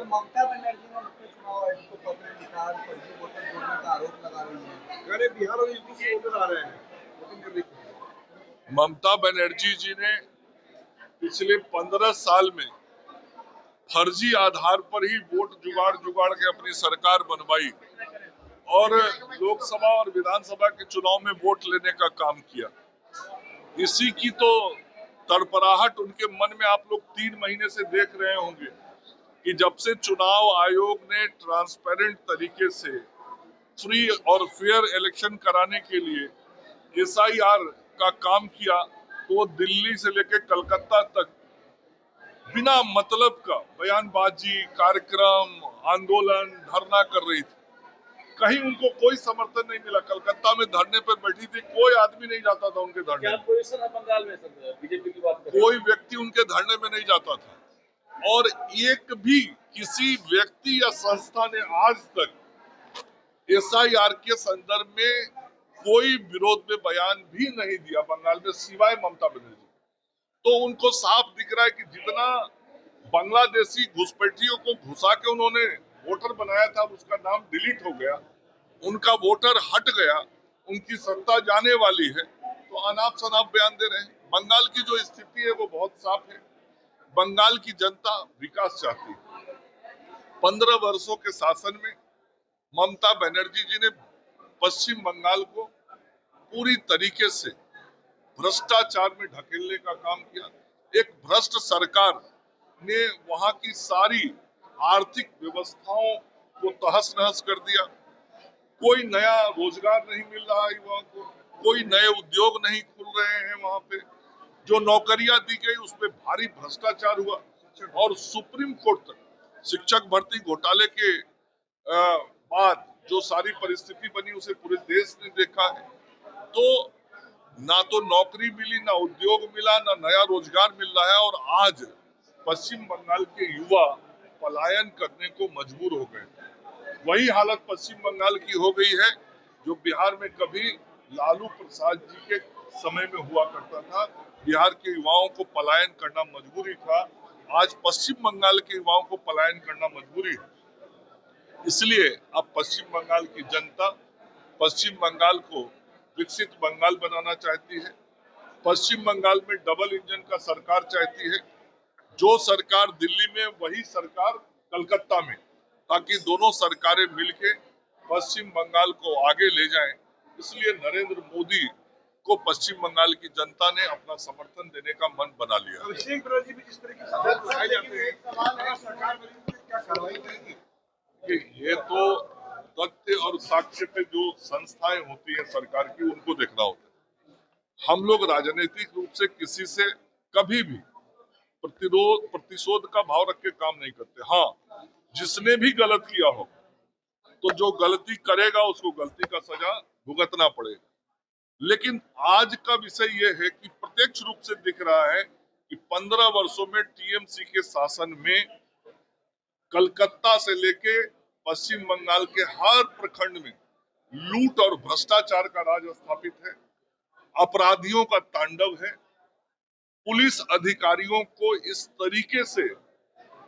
ममता बनर्जी ने मुख्य चुनाव आयोग को पत्र लिखा और फर्जी वोटर जोड़ने का आरोप लगा रही है। अरे बिहार और यूपी से वोटर आ रहे हैं। ममता बनर्जी जी ने पिछले 15 साल में फर्जी आधार पर ही वोट जुगाड़ के अपनी सरकार बनवाई और लोकसभा और विधानसभा के चुनाव में वोट लेने का काम किया। इसी की तो तड़पड़ाहट उनके मन में आप लोग 3 महीने से देख रहे होंगे कि जब से चुनाव आयोग ने ट्रांसपेरेंट तरीके से फ्री और फेयर इलेक्शन कराने के लिए SIR का काम किया तो वो दिल्ली से लेकर कलकत्ता तक बिना मतलब का बयानबाजी, कार्यक्रम, आंदोलन, धरना कर रही थी। कहीं उनको कोई समर्थन नहीं मिला। कलकत्ता में धरने पर बैठी थी, कोई आदमी नहीं जाता था उनके धरने में। पोजीशन है बंगाल में बीजेपी की बात करें, कोई व्यक्ति उनके धरने में नहीं जाता था और एक भी किसी व्यक्ति या संस्था ने आज तक SIR के संदर्भ में कोई विरोध में बयान भी नहीं दिया बंगाल में, सिवाय ममता बनर्जी। तो उनको साफ दिख रहा है कि जितना बांग्लादेशी घुसपैठियों को घुसा के उन्होंने वोटर बनाया था, उसका नाम डिलीट हो गया, उनका वोटर हट गया, उनकी सत्ता जाने वाली है, तो अनाप शनाप बयान दे रहे हैं। बंगाल की जो स्थिति है वो बहुत साफ है। बंगाल की जनता विकास चाहती है। 15 वर्षों के शासन में ममता बनर्जी जी ने पश्चिम बंगाल को पूरी तरीके से भ्रष्टाचार में ढकेलने का काम किया। एक भ्रष्ट सरकार ने वहां की सारी आर्थिक व्यवस्थाओं को तहस नहस कर दिया। कोई नया रोजगार नहीं मिल रहा युवाओं को, कोई नए उद्योग नहीं खुल रहे हैं। वहां पे जो नौकरियां दी गई उसमें भारी भ्रष्टाचार हुआ और सुप्रीम कोर्ट तक शिक्षक भर्ती घोटाले के बाद जो सारी परिस्थिति बनी उसे पूरे देश ने देखा है। तो ना तो नौकरी मिली, ना उद्योग मिला, ना नया रोजगार मिल रहा है और आज पश्चिम बंगाल के युवा पलायन करने को मजबूर हो गए। वही हालत पश्चिम बंगाल की हो गई है जो बिहार में कभी लालू प्रसाद जी के समय में हुआ करता था। बिहार के युवाओं को पलायन करना मजबूरी था, आज पश्चिम बंगाल के युवाओं को पलायन करना मजबूरी है। इसलिए अब पश्चिम बंगाल की जनता पश्चिम बंगाल को विकसित बंगाल बनाना चाहती है। पश्चिम बंगाल में डबल इंजन का सरकार चाहती है। जो सरकार दिल्ली में वही सरकार कलकत्ता में, ताकि दोनों सरकारें मिलके पश्चिम बंगाल को आगे ले जाएं। इसलिए नरेंद्र मोदी को पश्चिम बंगाल की जनता ने अपना समर्थन देने का मन बना लिया। अभिषेक बनर्जी भी जिस तरह की सवाल उठाए जाते हैं, सरकार क्या कार्रवाई करेगी? ये तो तथ्य और साक्ष्य पे जो संस्थाएं होती है सरकार की, उनको देखना होता है। हम लोग राजनीतिक रूप से किसी से कभी भी प्रतिशोध का भाव रख के काम नहीं करते। हाँ, जिसने भी गलत किया हो तो जो गलती करेगा उसको गलती का सजा भुगतना पड़ेगा। लेकिन आज का विषय ये है कि प्रत्यक्ष रूप से दिख रहा है कि 15 वर्षों में TMC के शासन में कलकत्ता से लेके पश्चिम बंगाल के हर प्रखंड में लूट और भ्रष्टाचार का राज स्थापित है। अपराधियों का तांडव है। पुलिस अधिकारियों को इस तरीके से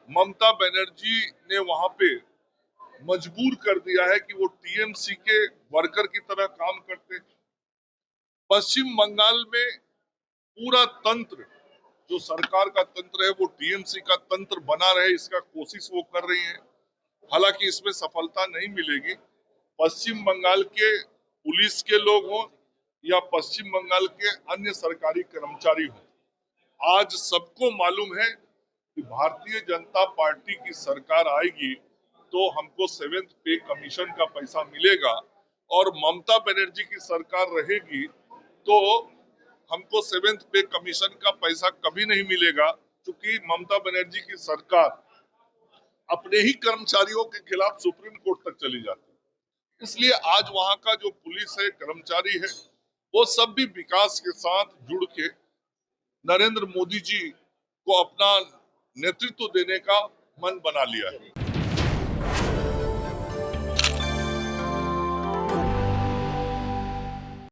ममता बनर्जी ने वहां पे मजबूर कर दिया है कि वो TMC के वर्कर की तरह काम करते हैं। पश्चिम बंगाल में पूरा तंत्र, जो सरकार का तंत्र है, वो TMC का तंत्र बना रहे, इसका कोशिश वो कर रही है। हालांकि इसमें सफलता नहीं मिलेगी। पश्चिम बंगाल के पुलिस के लोग हों या पश्चिम बंगाल के अन्य सरकारी कर्मचारी हों, आज सबको मालूम है कि भारतीय जनता पार्टी की सरकार आएगी तो हमको 7th पे कमीशन का पैसा मिलेगा और ममता बनर्जी की सरकार रहेगी तो हमको 7th पे कमीशन का पैसा कभी नहीं मिलेगा, क्योंकि ममता बनर्जी की सरकार अपने ही कर्मचारियों के खिलाफ सुप्रीम कोर्ट तक चली जाती है। इसलिए आज वहां का जो पुलिस है, कर्मचारी है, वो सब भी विकास के साथ जुड़ के नरेंद्र मोदी जी को अपना नेतृत्व देने का मन बना लिया है।